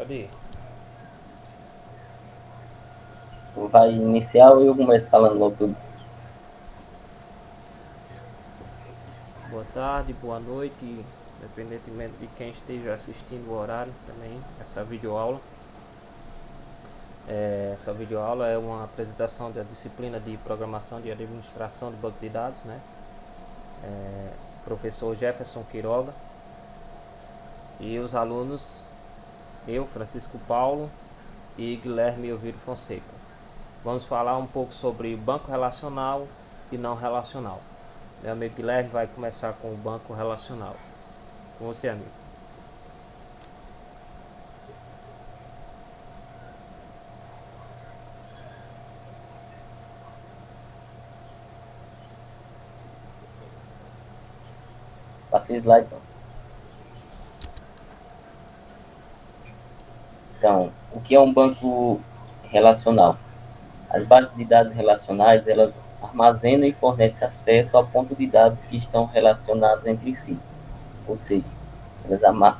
Pode ir. Vai iniciar ou eu começo falando logo tudo? Boa tarde, boa noite, independentemente de quem esteja assistindo o horário também, essa videoaula. Essa videoaula é uma apresentação da disciplina de Programação de Administração de Banco de Dados, né? Professor Jefferson Quiroga e os alunos, eu, Francisco Paulo e Guilherme Elviro Fonseca. Vamos falar um pouco sobre banco relacional e não relacional. Meu amigo Guilherme vai começar com o banco relacional. Com você, amigo. Passa o slide, então. Então, o que é um banco relacional? As bases de dados relacionais, elas armazenam e fornecem acesso a pontos de dados que estão relacionados entre si. Ou seja,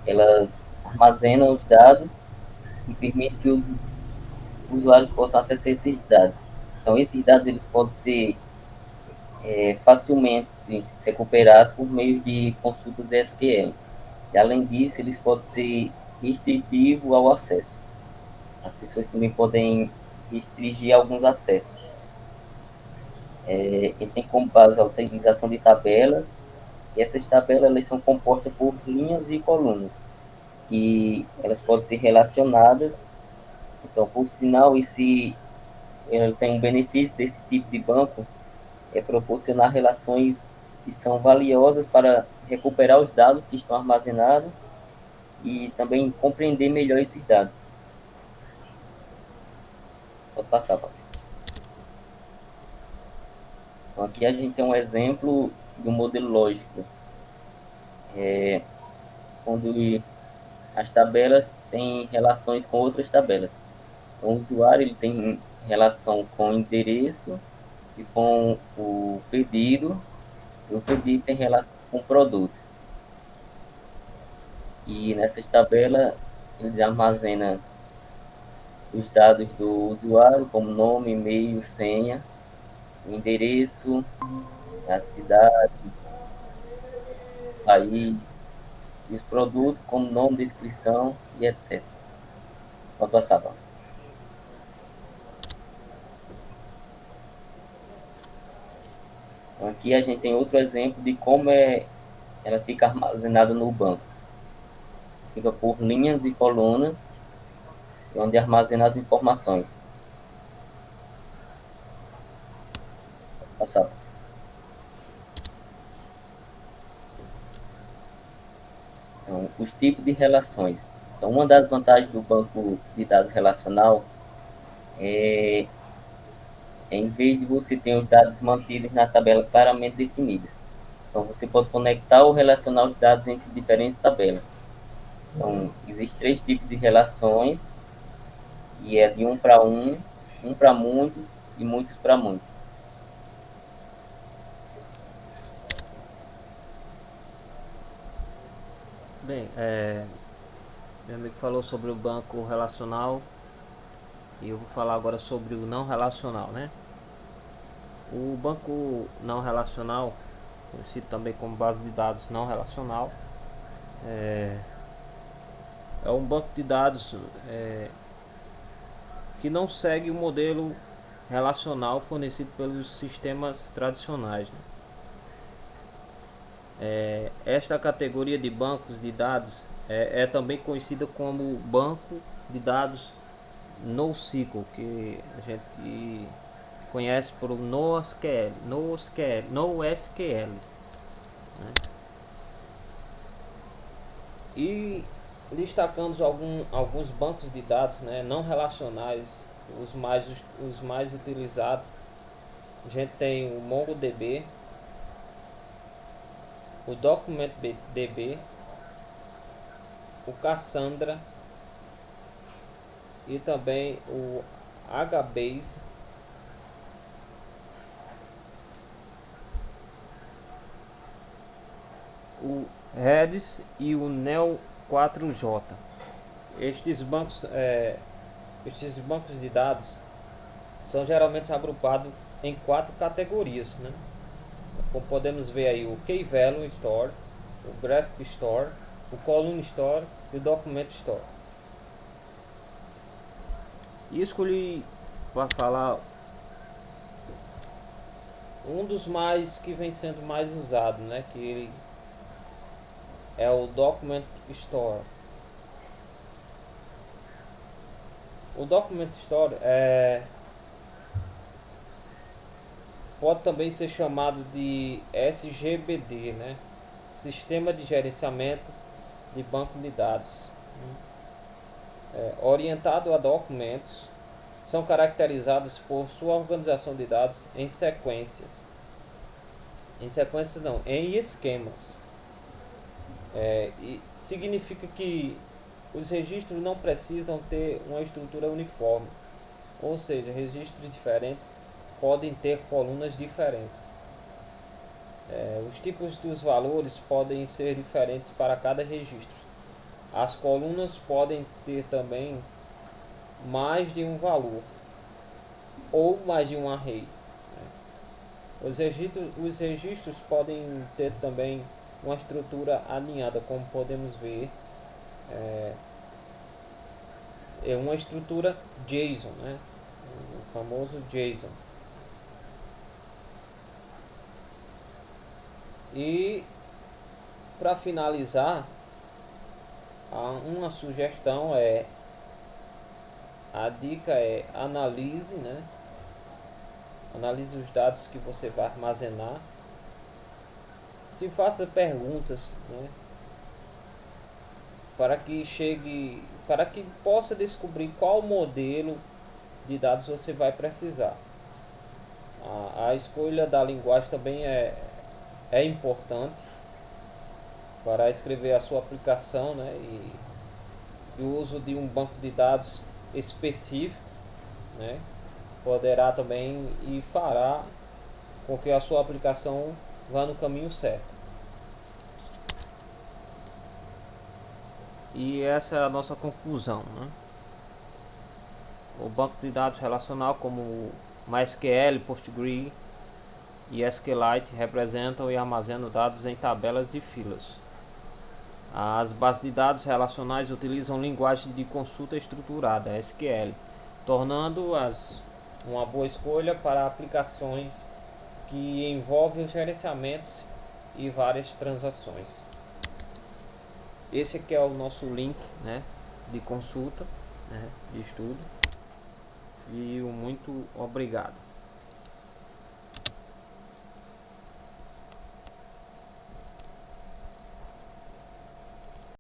elas armazenam os dados e permitem que os usuários possam acessar esses dados. Então, esses dados eles podem ser facilmente recuperados por meio de consultas SQL. E, além disso, eles podem ser restritivos ao acesso. As pessoas também podem restringir alguns acessos. Ele tem como base a utilização de tabelas, e essas tabelas elas são compostas por linhas e colunas, e elas podem ser relacionadas. Então, por sinal, esse tem um benefício desse tipo de banco, é proporcionar relações que são valiosas para recuperar os dados que estão armazenados e também compreender melhor esses dados. Pode passar, Paulo. Então, aqui a gente tem um exemplo de um modelo lógico, onde as tabelas têm relações com outras tabelas. Então, o usuário ele tem relação com o endereço e com o pedido, e o pedido tem relação com o produto. E nessas tabelas, eles armazenam os dados do usuário, como nome, e-mail, senha, o endereço, a cidade, o país, e os produtos, como nome, descrição e etc. Pode passar, Paulo. Então, aqui a gente tem outro exemplo de como ela fica armazenada no banco. Fica por linhas e colunas, onde armazena as informações. Passar. Então, os tipos de relações. Então, uma das vantagens do banco de dados relacional é, em vez de você ter os dados mantidos na tabela claramente definida. Então, você pode conectar ou relacionar os dados entre diferentes tabelas. Então, existem três tipos de relações, e é de um para muitos e muitos para muitos. Bem, meu amigo falou sobre o banco relacional e eu vou falar agora sobre o não relacional, né? O banco não relacional, conhecido também como base de dados não relacional, é um banco de dados que não segue o modelo relacional fornecido pelos sistemas tradicionais, né? Esta categoria de bancos de dados é também conhecida como banco de dados NoSQL, que a gente conhece por NoSQL, NoSQL, né? E destacamos alguns bancos de dados, né, não relacionais, os mais utilizados. A gente tem o MongoDB, o DocumentDB, o Cassandra e também o HBase, o Redis e o Neo 4J. Estes bancos de dados são geralmente agrupados em 4 categorias, né? Como podemos ver aí, o Key Value Store, o Graphic Store, o Column Store e o Document Store. E escolhi para falar um dos mais que vem sendo mais usado, né? Que ele é o Document Store. O Document Store pode também ser chamado de SGBD, né? Sistema de Gerenciamento de Banco de Dados. Orientado a documentos, são caracterizados por sua organização de dados em sequências. Em sequências não, em esquemas. E significa que os registros não precisam ter uma estrutura uniforme, ou seja, registros diferentes podem ter colunas diferentes. Os tipos dos valores podem ser diferentes para cada registro. As colunas podem ter também mais de um valor ou mais de um array. Os registros podem ter também uma estrutura alinhada, como podemos ver, é uma estrutura JSON, né? O famoso JSON. E para finalizar, uma sugestão a dica é analise, né? Analise os dados que você vai armazenar. Se faça perguntas, né? Para que possa descobrir qual modelo de dados você vai precisar. A escolha da linguagem também é importante para escrever a sua aplicação, né? E o uso de um banco de dados específico, né? Poderá também e fará com que a sua aplicação vá no caminho certo. E essa é a nossa conclusão, né? O banco de dados relacional como MySQL, PostgreSQL e SQLite representam e armazenam dados em tabelas e filas. As bases de dados relacionais utilizam linguagem de consulta estruturada, SQL, tornando-as uma boa escolha para aplicações que envolvem os gerenciamentos e várias transações. Esse aqui é o nosso link, né, de consulta, né, de estudo. E muito obrigado.